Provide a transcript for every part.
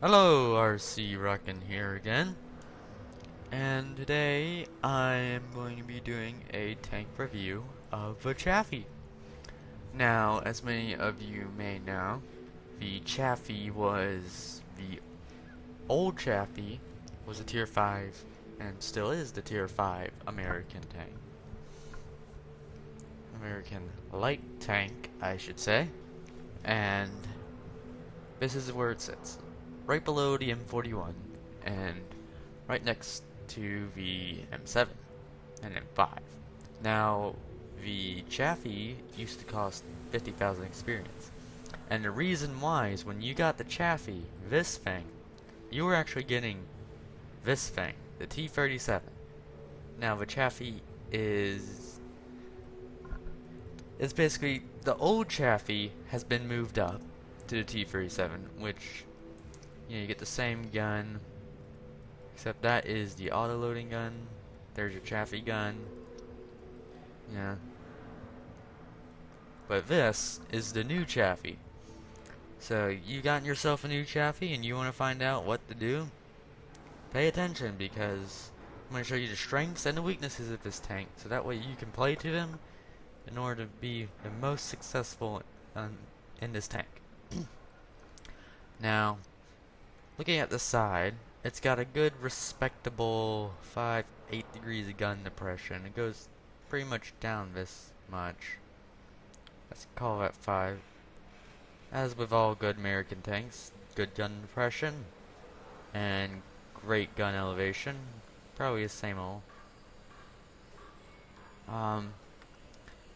Hello, RCrockin here again, and today I am going to be doing a tank review of the Chaffee. Now, as many of you may know, the Chaffee was the old Chaffee was a Tier 5 and still is the Tier 5 American tank. American light tank, I should say, and this is where it sits. Right below the M41 and right next to the M7 and M5. Now, the Chaffee used to cost 50,000 experience. And the reason why is when you got the Chaffee, this thing, you were actually getting this thing, the T-37. Now, the Chaffee is basically, the old Chaffee has been moved up to the T-37, which you get the same gun, except that is the auto-loading gun. There's your Chaffee gun. Yeah. But this is the new Chaffee. So, you got yourself a new Chaffee and you want to find out what to do? Pay attention, because I'm going to show you the strengths and the weaknesses of this tank, so that way you can play to them in order to be the most successful in this tank. Now, looking at the side, it's got a good respectable 5-8 degrees of gun depression. It goes pretty much down this much. Let's call that 5. As with all good American tanks, good gun depression and great gun elevation. Probably the same old.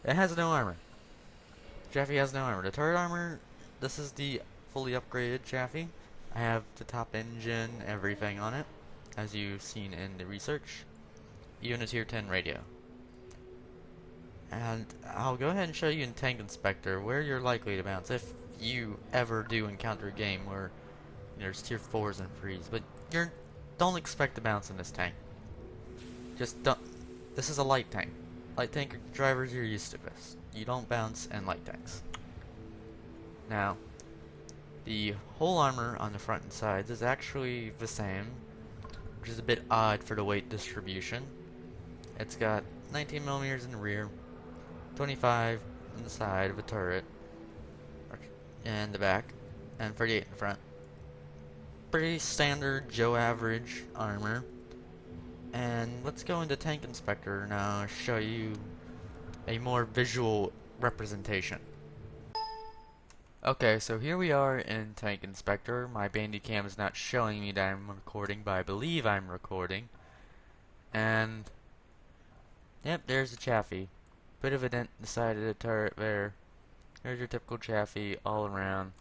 It has no armor. Chaffee has no armor. The turret armor, this is the fully upgraded Chaffee. I have the top engine, everything on it, as you've seen in the research. Even a tier 10 radio. And I'll go ahead and show you in Tank Inspector where you're likely to bounce if you ever do encounter a game where there's tier 4s and 3s. But don't expect to bounce in this tank. Just don't. This is a light tank. Light tank drivers, you're used to this. You don't bounce in light tanks. Now, the whole armor on the front and sides is actually the same, which is a bit odd for the weight distribution. It's got 19mm in the rear, 25 in the side of the turret, and the back, and 38 in the front. Pretty standard Joe average armor. And let's go into Tank Inspector now and show you a more visual representation. Okay, so here we are in Tank Inspector. My Bandicam is not showing me that I'm recording, but I believe I'm recording. And yep, there's the Chaffee. Bit of a dent in the side of the turret there. There's your typical Chaffee all around.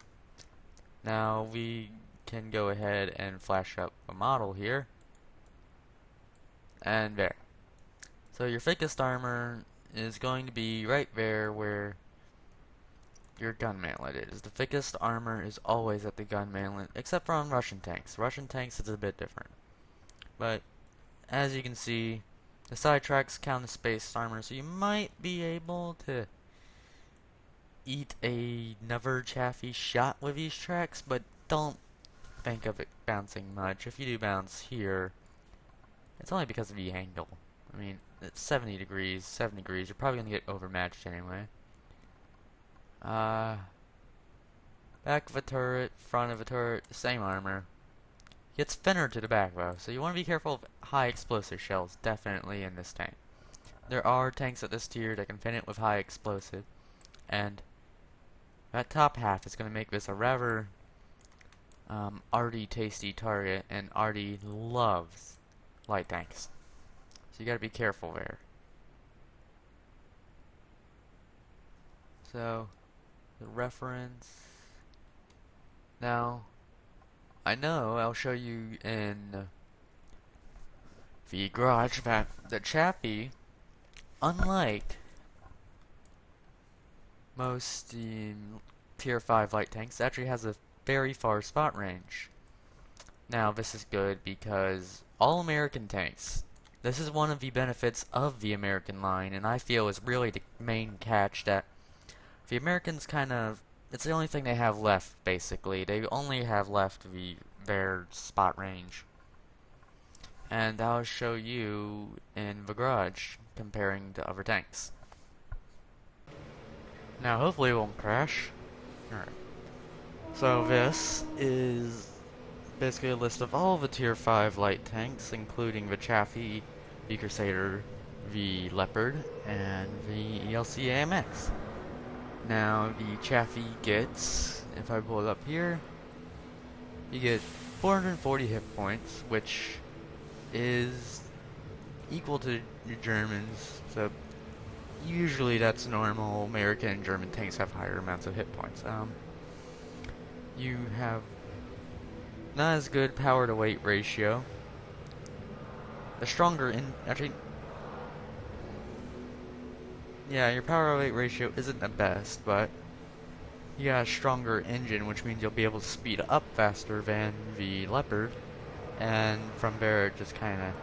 Now we can go ahead and flash up a model here. And there. So your thickest armor is going to be right there where your gun mantlet is. The thickest armor is always at the gun mantlet, except for on Russian tanks. Russian tanks is a bit different. But as you can see, the side tracks count as space armor, so you might be able to eat another Chaffee shot with these tracks, but don't think of it bouncing much. If you do bounce here, it's only because of the angle. I mean, it's 70 degrees, 7 degrees, you're probably going to get overmatched anyway. Back of a turret, front of a turret, same armor. Gets thinner to the back though, so you want to be careful of high explosive shells, definitely in this tank. There are tanks at this tier that can fin it with high explosive, and that top half is going to make this a rather arty tasty target, and Artie loves light tanks. So you gotta be careful there. So, the reference. Now, I know I'll show you in the garage that the Chaffee, unlike most tier 5 light tanks, actually has a very far spot range. Now, this is good because all American tanks, this is one of the benefits of the American line, and I feel is really the main catch that the Americans kind of, it's the only thing they have left, basically. They only have left the their spot range. And I'll show you in the garage, comparing to other tanks. Now hopefully it won't crash. Alright. So this is basically a list of all the tier 5 light tanks, including the Chaffee, the Crusader, the Leopard, and the ELC AMX. Now the Chaffee gets, if I pull it up here, you get 440 hit points, which is equal to the Germans, so usually that's normal. American and German tanks have higher amounts of hit points. You have not as good power to weight ratio. The stronger actually, yeah, your power to weight ratio isn't the best, but you got a stronger engine, which means you'll be able to speed up faster than the Leopard, and from there it just kind of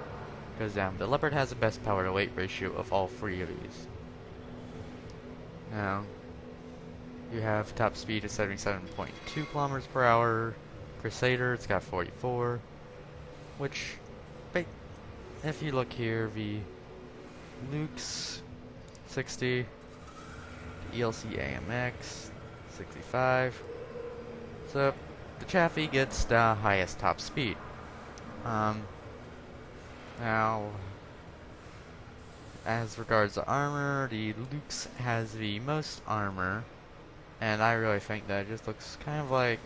goes down. The Leopard has the best power to weight ratio of all three of these. Now, you have top speed of 77.2 kilometers per hour. Crusader, it's got 44, which, if you look here, the Luke's 60, the ELC AMX 65. So the Chaffee gets the highest top speed. Now, as regards to armor, the Luke's has the most armor, and I really think that it just looks kind of like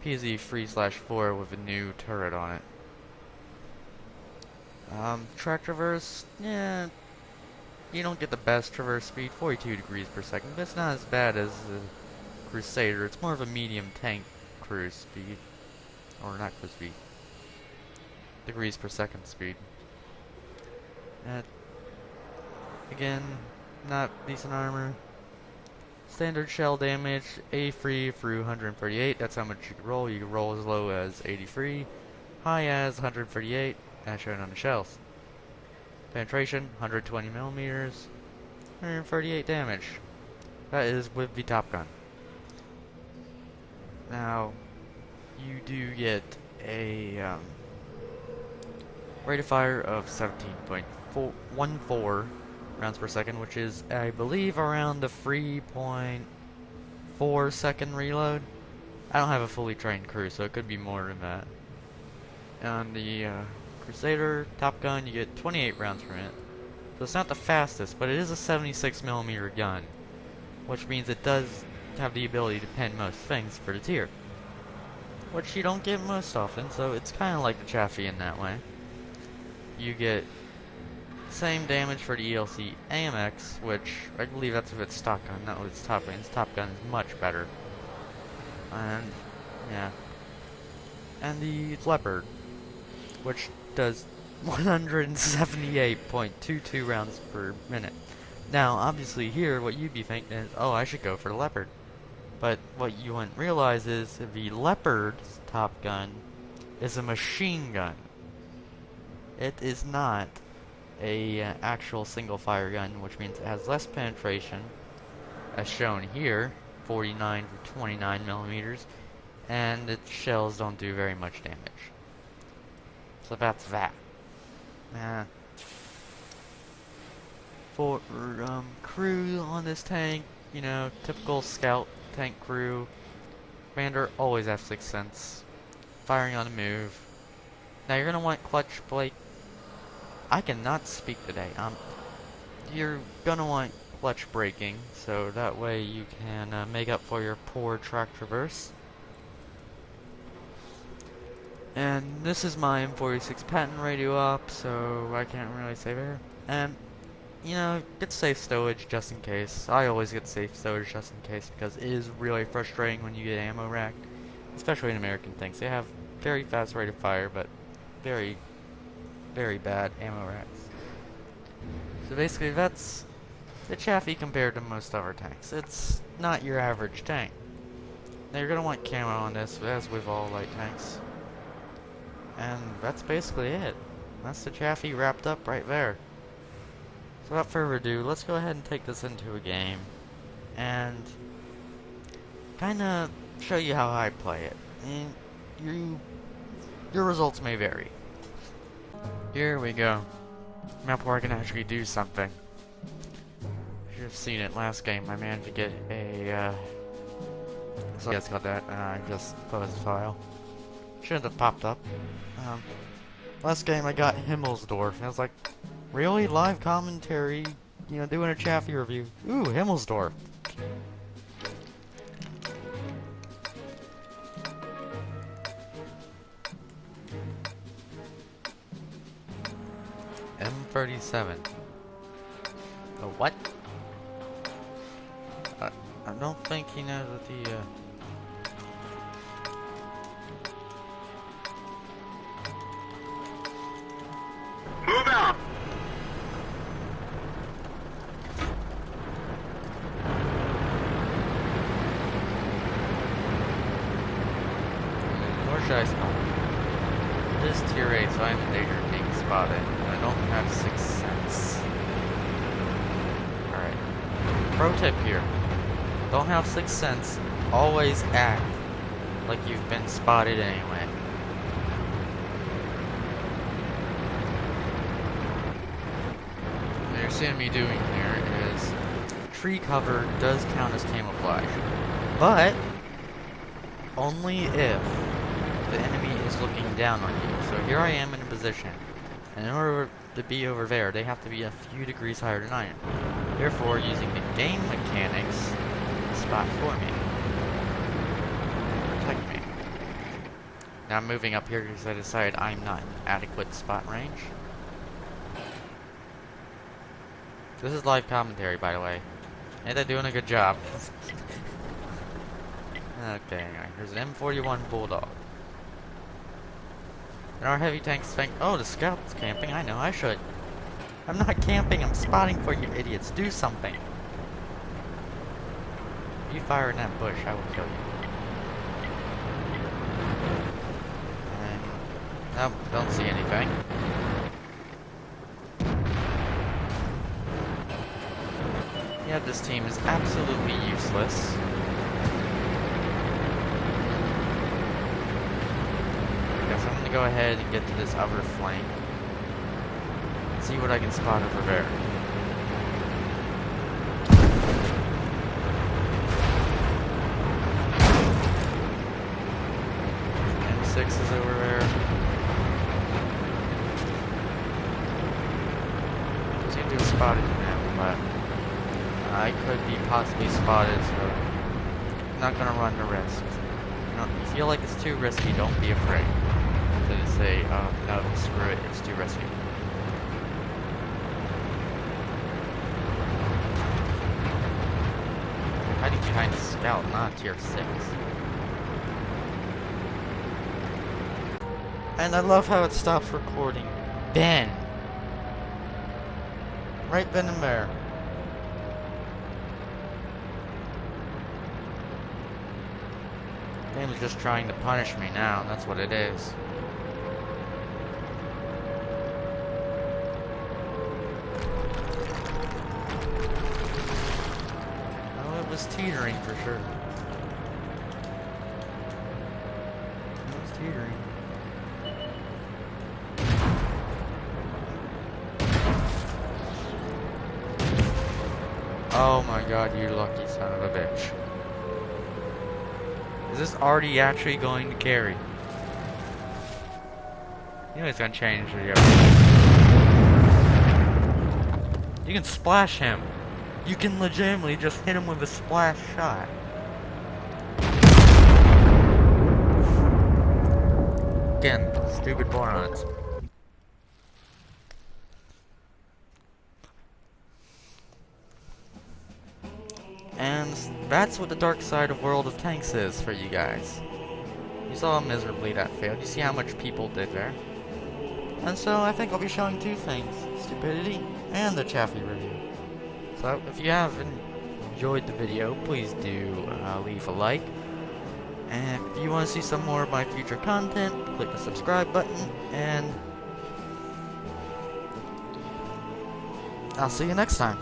PZ3/4 with a new turret on it. Track traverse, yeah, you don't get the best traverse speed, 42 degrees per second, but it's not as bad as the Crusader. It's more of a medium tank cruise speed, or not cruise speed, degrees per second speed. Again, not decent armor. Standard shell damage, 83 through 138, that's how much you can roll. You can roll as low as 83, high as 138, as shown on the shells. Penetration, 120 millimeters, 138 damage. That is with the Top Gun. Now, you do get a rate of fire of 17.14 rounds per second, which is, I believe, around a 3.4 second reload. I don't have a fully trained crew, so it could be more than that. On the Crusader Top Gun, you get 28 rounds per minute. So it's not the fastest, but it is a 76mm gun, which means it does have the ability to pen most things for the tier, which you don't get most often, so it's kind of like the Chaffee in that way. You get same damage for the ELC AMX, which I believe that's with its stock gun, not with its top gun. Its top gun is much better. And, yeah. And the Leopard, which does 178.22 rounds per minute. Now, obviously here, what you'd be thinking is, oh, I should go for the Leopard. But what you wouldn't realize is the Leopard's top gun is a machine gun. It is not a actual single fire gun, which means it has less penetration, as shown here, 49 to 29 millimeters, and its shells don't do very much damage. So that's that. For crew on this tank, you know, typical scout tank crew. Commander always have 6th sense, firing on the move. Now you're gonna want clutch brake. I cannot speak today. You're gonna want clutch braking, so that way you can make up for your poor track traverse. And this is my M46 patent radio op, so I can't really say there. And, you know, get safe stowage just in case. I always get safe stowage just in case, because it is really frustrating when you get ammo racked, especially in American tanks. They have very fast rate of fire, but very, very bad ammo racks. So basically that's the Chaffee compared to most other tanks. It's not your average tank. Now you're going to want camo on this, as with all light tanks. And that's basically it. That's the Chaffee wrapped up right there. So without further ado, let's go ahead and take this into a game and kind of show you how I play it. And your results may vary. Here we go. Map where I can actually do something. Should have seen it last game. I managed to get a so yes, got that. I just closed the file. Shouldn't have popped up. Last game I got Himmelsdorf, and I was like, really? Live commentary? You know, doing a Chaffee review. Ooh, Himmelsdorf. M37. A what? I don't think he knows what the, Move out! Where should I spawn? It is tier 8, so I'm in danger of being spotted. And I don't have 6 cents. Alright. Pro tip here. Don't have 6 cents. Always act like you've been spotted anyway. What you're seeing me doing here is tree cover does count as camouflage, but only if the enemy is looking down on you. So here I am in a position, and in order to be over there, they have to be a few degrees higher than I am. Therefore, using the game mechanics, spot for me. Protect me. Now I'm moving up here because I decided I'm not in adequate spot range. This is live commentary, by the way. Ain't they doing a good job? Okay, here's an M41 Bulldog. And our heavy tanks think, oh, the scout's camping. I know, I should. I'm not camping, I'm spotting for you idiots. Do something. If you fire in that bush, I will kill you. And, nope, don't see anything. Yeah, this team is absolutely useless. Guess I'm gonna go ahead and get to this other flank. See what I can spot over there. M6 is over there. Seem to have spotted him, but I could be possibly spotted, so I'm not gonna run the risk. You know, if you feel like it's too risky, don't be afraid. So just say, no, screw it, it's too risky. Hiding behind a scout, not tier 6. And I love how it stops recording. Ben! Right then and there. Game's just trying to punish me now, that's what it is. Oh, it was teetering for sure. It was teetering. Oh my god, you lucky son of a bitch. Is this already actually going to carry? You know it's gonna change the You can splash him. You can legitimately just hit him with a splash shot. Again, stupid morons. And that's what the dark side of World of Tanks is for you guys. You saw how miserably that failed. You see how much people did there. And so I think I'll be showing two things. Stupidity and the Chaffee review. So if you have enjoyed the video, please do leave a like. And if you want to see some more of my future content, click the subscribe button. And I'll see you next time.